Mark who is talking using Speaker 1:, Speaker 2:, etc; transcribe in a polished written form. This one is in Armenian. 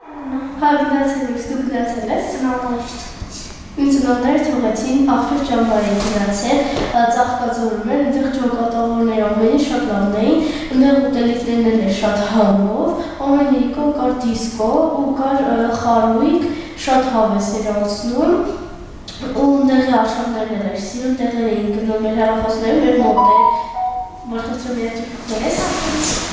Speaker 1: Գնացել ես, դու գնացել ես։ Ինձ ծնողները թողեցին աղբյուր ճամբարին գնացել, ծաղկաձորում էր, այնտեղ ջոկատավորներ ամեն ինչ շատ լավն էին, այնտեղ ուտելիքներն էլ էր շատ համով, ամեն երեկո կար դիսկո ու կար խարույկ, շատ հավես էր անցնում, ու այնտեղի արշավներն էլ էր սիրում, տեղեր էին գնում մեր հեռախոսներում, մեր մոտ էր, որ խնդրում երաճի փոխել ես։